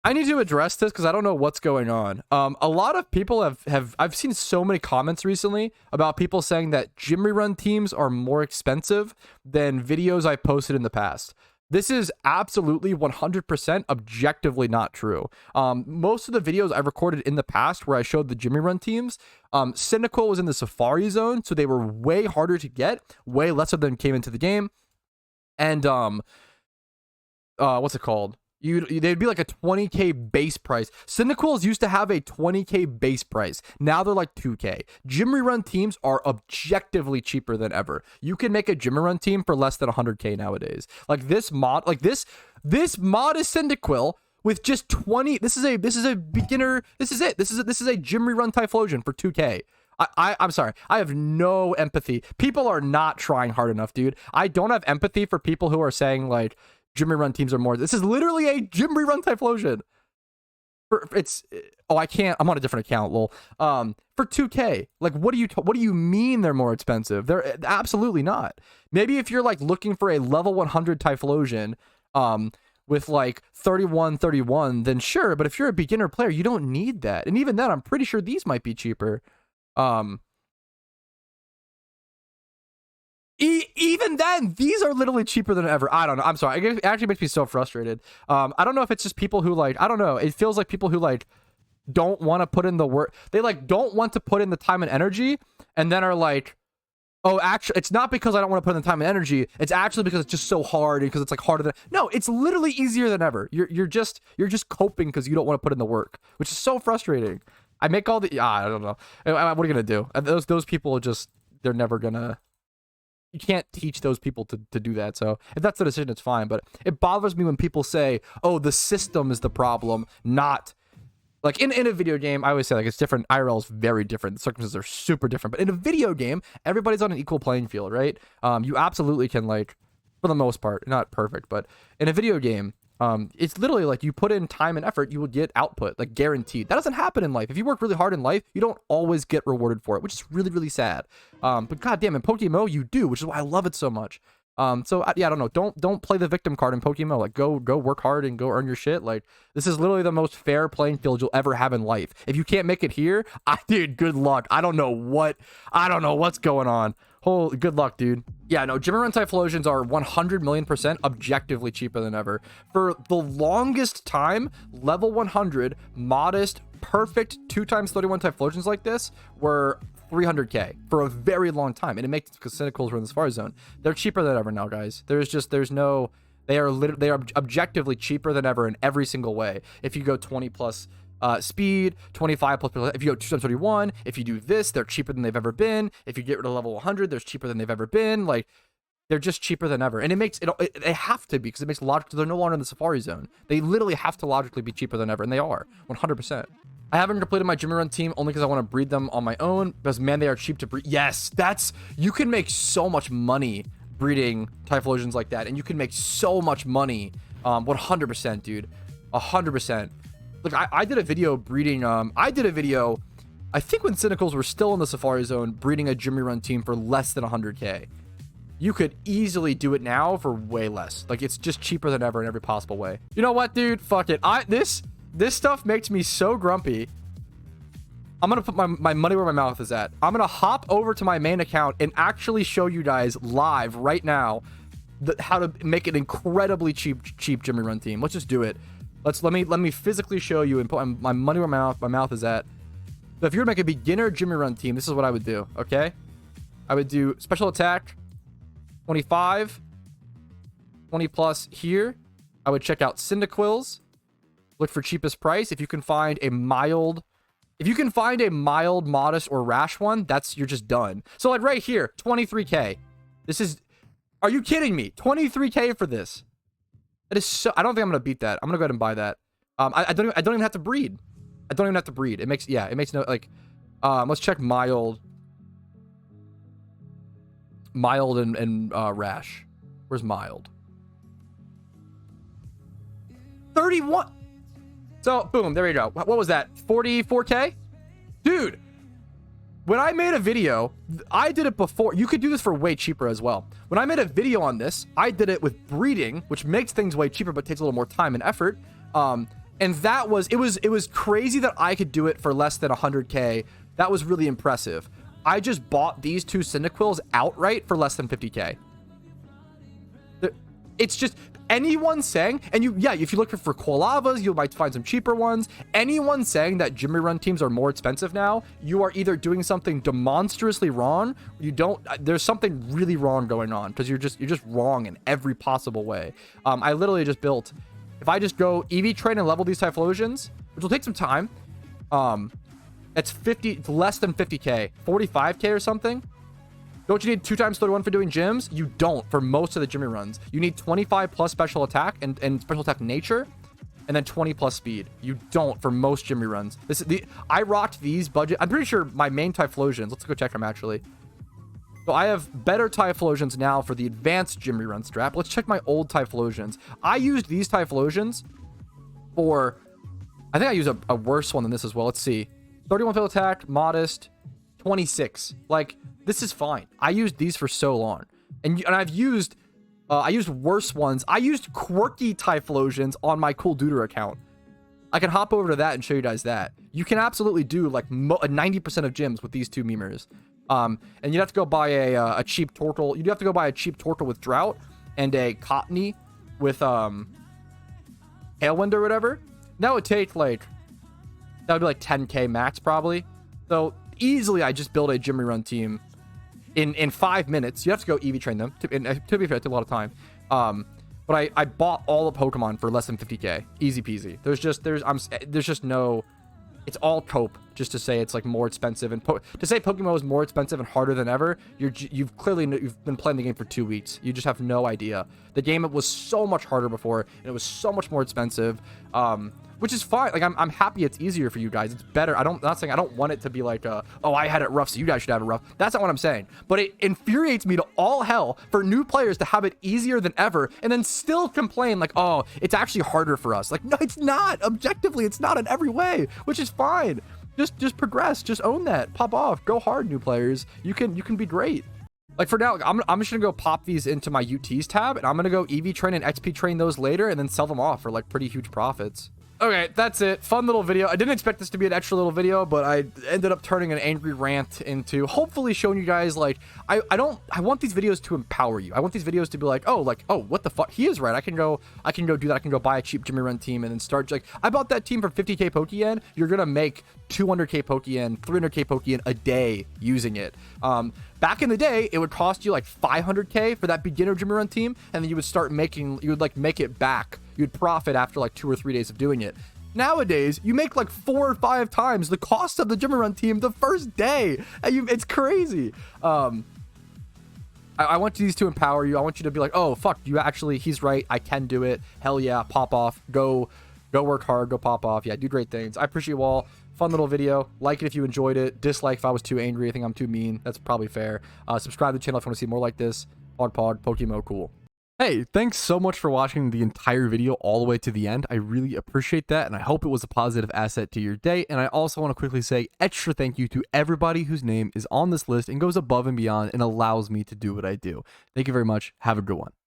I need to address this because I don't know what's going on. A lot of people I've seen so many comments recently about people saying that gym rerun teams are more expensive than videos I posted in the past. This is absolutely 100% objectively not true. Most of the videos I recorded in the past where I showed the gym rerun teams, Cynical was in the Safari Zone, so they were way harder to get, way less of them came into the game. And what's it called? They'd be like a 20k base price. Cynicals used to have a 20k base price. Now they're like 2k. Gym rerun teams are objectively cheaper than ever. You can make a gym rerun team for less than 100k nowadays. Like this mod, this mod is Cyndaquil with just 20. This is a beginner. This is it. This is a gym rerun Typhlosion for 2k. I'm sorry. I have no empathy. People are not trying hard enough, dude. I don't have empathy for people who are saying like gym rerun teams are more. This is literally a gym rerun Typhlosion. I can't. I'm on a different account. Lol. For 2k. Like, what do you mean they're more expensive? They're absolutely not. Maybe if you're like looking for a level 100 Typhlosion, with like 31, then sure. But if you're a beginner player, you don't need that. And even then, I'm pretty sure these might be cheaper. Even then, these are literally cheaper than ever. I don't know. I'm sorry. It actually makes me so frustrated. I don't know if it's just people who like, I don't know. It feels like people who like don't want to put in the work. They like don't want to put in the time and energy, and then are like, oh, actually, it's not because I don't want to put in the time and energy. It's actually because it's just so hard and because it's like harder than. No, it's literally easier than ever. You're just coping because you don't want to put in the work, which is so frustrating. I make all the. I don't know. What are you gonna do? Those people just, they're never gonna. You can't teach those people to do that. So if that's the decision, it's fine. But it bothers me when people say, oh, the system is the problem, not like in a video game. I always say like it's different. IRL is very different. The circumstances are super different. But in a video game, everybody's on an equal playing field, right? You absolutely can, like, for the most part, not perfect, but in a video game, it's literally like you put in time and effort, you will get output, like guaranteed. That doesn't happen in life. If you work really hard in life, you don't always get rewarded for it, which is really, really sad. But goddamn, in PokeMMO you do, which is why I love it so much. Yeah, I don't know. Don't play the victim card in PokeMMO. Like, go work hard and go earn your shit. Like, this is literally the most fair playing field you'll ever have in life. If you can't make it here, dude, good luck. I don't know what's going on. Good luck, dude. Yeah, no, gym rerun Typhlosions are 100 million% objectively cheaper than ever. For the longest time, level 100, modest, perfect 2x31 Typhlosions like this were 300k for a very long time, and it makes because Cynicals were in the Safari Zone. They're cheaper than ever now, guys. They are objectively cheaper than ever in every single way. If you go 20 plus speed, 25 plus, if you go 2x31, if you do this, they're cheaper than they've ever been. If you get rid of level 100, they're cheaper than they've ever been. Like, they're just cheaper than ever, and it makes it they have to be, because it makes logic. They're no longer in the Safari Zone. They literally have to logically be cheaper than ever, and they are 100%. I haven't completed my gym run team only because I want to breed them on my own, because man, they are cheap to breed. Yes, you can make so much money breeding Typhlosions like that, and you can make so much money. 100%, dude, 100%. Look, I did a video breeding. I think when Cynicals were still in the Safari Zone, breeding a gym run team for less than 100k. You could easily do it now for way less. Like, it's just cheaper than ever in every possible way. You know what, dude? Fuck it. This stuff makes me so grumpy. I'm gonna put my money where my mouth is at. I'm gonna hop over to my main account and actually show you guys live right now how to make an incredibly cheap gym run team. Let's just do it. Let me physically show you and put my money where my mouth is at. So if you were to make a beginner gym run team, this is what I would do. Okay, I would do special attack 25, 20 plus here. I would check out Cyndaquils. Look for cheapest price. If you can find a mild, modest, or rash one, you're just done. So like right here, 23k. This is, are you kidding me? 23k for this. That is so, I don't think I'm gonna beat that. I'm gonna go ahead and buy that. I don't even have to breed. It makes no, like, let's check mild and rash. Where's mild? 31. So, boom, there you go. What was that? 44k? Dude, when I made a video, I did it before. You could do this for way cheaper as well. When I made a video on this, I did it with breeding, which makes things way cheaper, but takes a little more time and effort. And that was, it was crazy that I could do it for less than 100K. That was really impressive. I just bought these 2 Cyndaquils outright for less than 50K. It's just anyone saying, and if you look for Qualavas, you might find some cheaper ones. Anyone saying that Jimmy Run teams are more expensive now, you are either doing something demonstrously wrong, there's something really wrong going on, because you're just wrong in every possible way. I literally just built, if I just go EV train and level these Typhlosions, which will take some time, it's less than 50K, 45K or something. Don't you need 2 times 31 for doing gyms? You don't for most of the Jimmy runs. You need 25 plus special attack and special attack nature, and then 20 plus speed. You don't for most Jimmy runs. I rocked these budget. I'm pretty sure my main Typhlosions. Let's go check them actually. So I have better Typhlosions now for the advanced Jimmy run strap. Let's check my old Typhlosions. I used these Typhlosions for, I think I used a worse one than this as well. Let's see. 31 field attack, modest, 26. Like, this is fine. I used these for so long, and I've used I used worse ones. I used quirky Typhlosions on my Cool Duder account. I can hop over to that and show you guys that. You can absolutely do like 90% of gyms with these 2 memers. And you'd have to go buy a cheap Tortle. You'd have to go buy a cheap Tortle with Drought and a Cottony with Tailwind or whatever. That would take like, that would be like 10K max probably. So easily I just build a Jimmy Run team in 5 minutes. You have to go EV train them. To be fair, it took a lot of time. But I bought all the Pokemon for less than 50K. Easy peasy. There's just no, it's all cope just to say it's like more expensive, and to say PokeMMO is more expensive and harder than ever. You've been playing the game for 2 weeks. You just have no idea. The game was so much harder before, and it was so much more expensive. Which is fine. Like, I'm happy it's easier for you guys. It's better. I'm not saying I don't want it to be like, oh, I had it rough, so you guys should have it rough. That's not what I'm saying. But it infuriates me to all hell for new players to have it easier than ever and then still complain like, oh, it's actually harder for us. Like, no, it's not. Objectively, it's not in every way, which is fine. Just progress. Just own that. Pop off. Go hard, new players. You can be great. Like, for now, I'm just gonna go pop these into my UTs tab, and I'm gonna go EV train and XP train those later and then sell them off for like pretty huge profits. Okay, that's it. Fun little video. I didn't expect this to be an extra little video, but I ended up turning an angry rant into hopefully showing you guys, like, I want these videos to empower you. I want these videos to be like, oh, what the fuck? He is right. I can go do that. I can go buy a cheap Jimmy Run team and then start, like, I bought that team for 50K Pokeyen. You're gonna make 200K Pokeyen, 300K Pokeyen a day using it. Back in the day, it would cost you like 500K for that beginner Jimmy Run team, and then you would make it back. You'd profit after like 2 or 3 days of doing it. Nowadays, you make like 4 or 5 times the cost of the Jimmy Run team the first day. And it's crazy. I want these to empower you. I want you to be like, oh, fuck, he's right. I can do it. Hell yeah, pop off. Go work hard. Go pop off. Yeah, do great things. I appreciate you all. Fun little video. Like it if you enjoyed it. Dislike if I was too angry. I think I'm too mean. That's probably fair. Subscribe to the channel if you want to see more like this. PokeMMO cool. Hey, thanks so much for watching the entire video all the way to the end. I really appreciate that, and I hope it was a positive asset to your day. And I also want to quickly say extra thank you to everybody whose name is on this list and goes above and beyond and allows me to do what I do. Thank you very much. Have a good one.